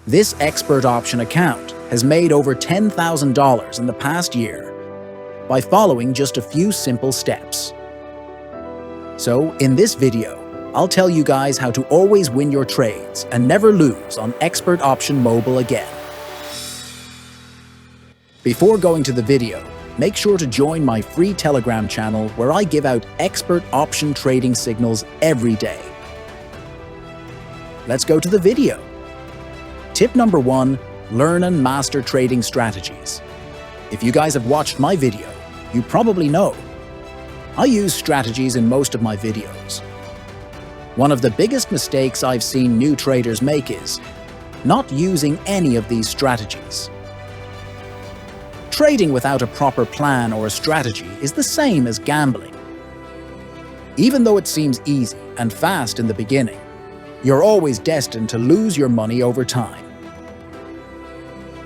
This expert option account has made over $10,000 in the past year by following just a few simple steps. So, in this video, I'll tell you guys how to always win your trades and never lose on Expert Option Mobile again. Before going to the video, make sure to join my free Telegram channel where I give out expert option trading signals every day. Let's go to the video. Tip number 1, learn and master trading strategies. If you guys have watched my video, you probably know I use strategies in most of my videos. One of the biggest mistakes I've seen new traders make is not using any of these strategies. Trading without a proper plan or a strategy is the same as gambling. Even though it seems easy and fast in the beginning, you're always destined to lose your money over time.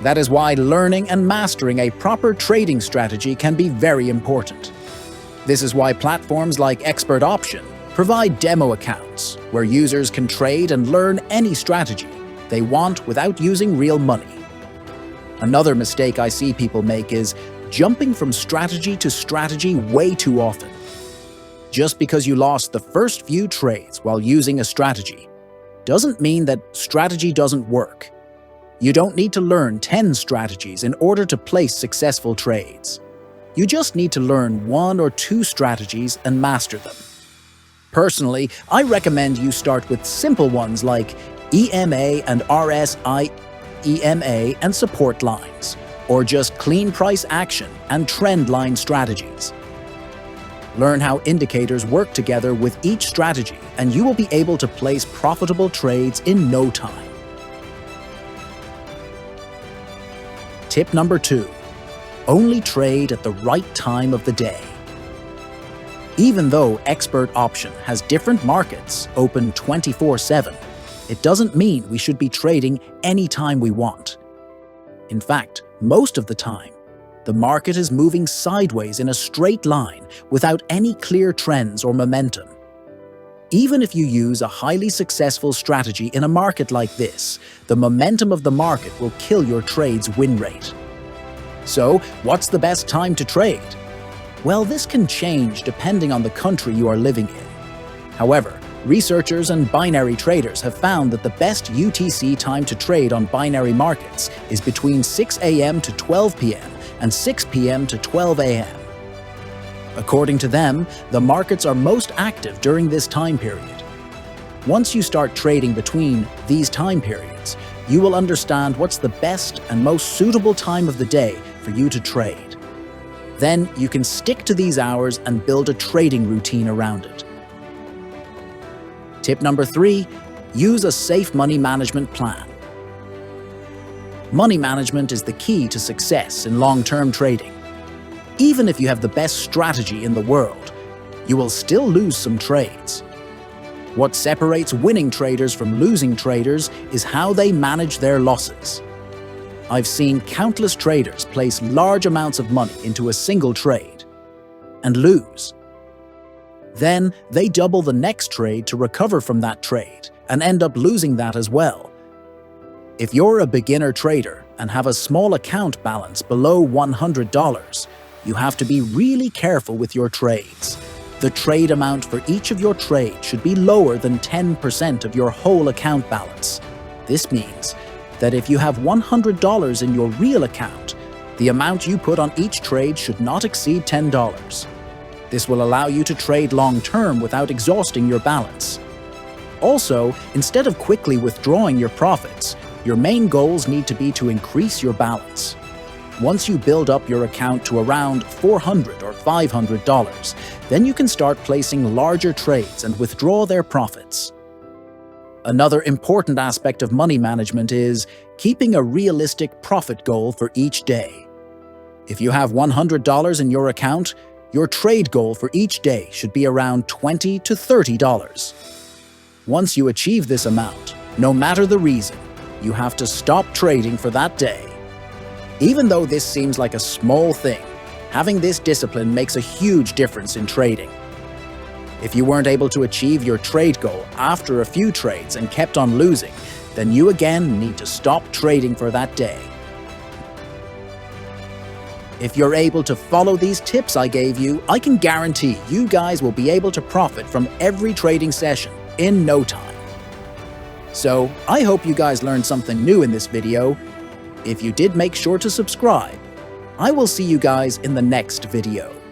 That is why learning and mastering a proper trading strategy can be very important. This is why platforms like Expert Option provide demo accounts where users can trade and learn any strategy they want without using real money. Another mistake I see people make is jumping from strategy to strategy way too often. Just because you lost the first few trades while using a strategy doesn't mean that strategy doesn't work. You don't need to learn 10 strategies in order to place successful trades. You just need to learn 1 or 2 strategies and master them. Personally, I recommend you start with simple ones like EMA and RSI EMA and support lines, or just clean price action and trend line strategies. Learn how indicators work together with each strategy, and you will be able to place profitable trades in no time. Tip number 2, only trade at the right time of the day. Even though Expert Option has different markets open 24/7, it doesn't mean we should be trading anytime we want. In fact, most of the time, the market is moving sideways in a straight line without any clear trends or momentum. Even if you use a highly successful strategy in a market like this, the momentum of the market will kill your trade's win rate. So, what's the best time to trade? Well, this can change depending on the country you are living in. However, researchers and binary traders have found that the best UTC time to trade on binary markets is between 6 a.m. to 12 p.m. and 6 p.m. to 12 a.m. According to them, the markets are most active during this time period. Once you start trading between these time periods, you will understand what's the best and most suitable time of the day for you to trade. Then you can stick to these hours and build a trading routine around it. Tip number 3, use a safe money management plan. Money management is the key to success in long-term trading. Even if you have the best strategy in the world, you will still lose some trades. What separates winning traders from losing traders is how they manage their losses. I've seen countless traders place large amounts of money into a single trade and lose. Then they double the next trade to recover from that trade and end up losing that as well. If you're a beginner trader and have a small account balance below $100, you have to be really careful with your trades. The trade amount for each of your trades should be lower than 10% of your whole account balance. This means that if you have $100 in your real account, the amount you put on each trade should not exceed $10. This will allow you to trade long-term without exhausting your balance. Also, instead of quickly withdrawing your profits, your main goals need to be to increase your balance. Once you build up your account to around $400 or $500, then you can start placing larger trades and withdraw their profits. Another important aspect of money management is keeping a realistic profit goal for each day. If you have $100 in your account, your trade goal for each day should be around $20 to $30. Once you achieve this amount, no matter the reason, you have to stop trading for that day. Even though this seems like a small thing, having this discipline makes a huge difference in trading. If you weren't able to achieve your trade goal after a few trades and kept on losing, then you again need to stop trading for that day. If you're able to follow these tips I gave you, I can guarantee you guys will be able to profit from every trading session in no time. So, I hope you guys learned something new in this video. If you did, make sure to subscribe. I will see you guys in the next video.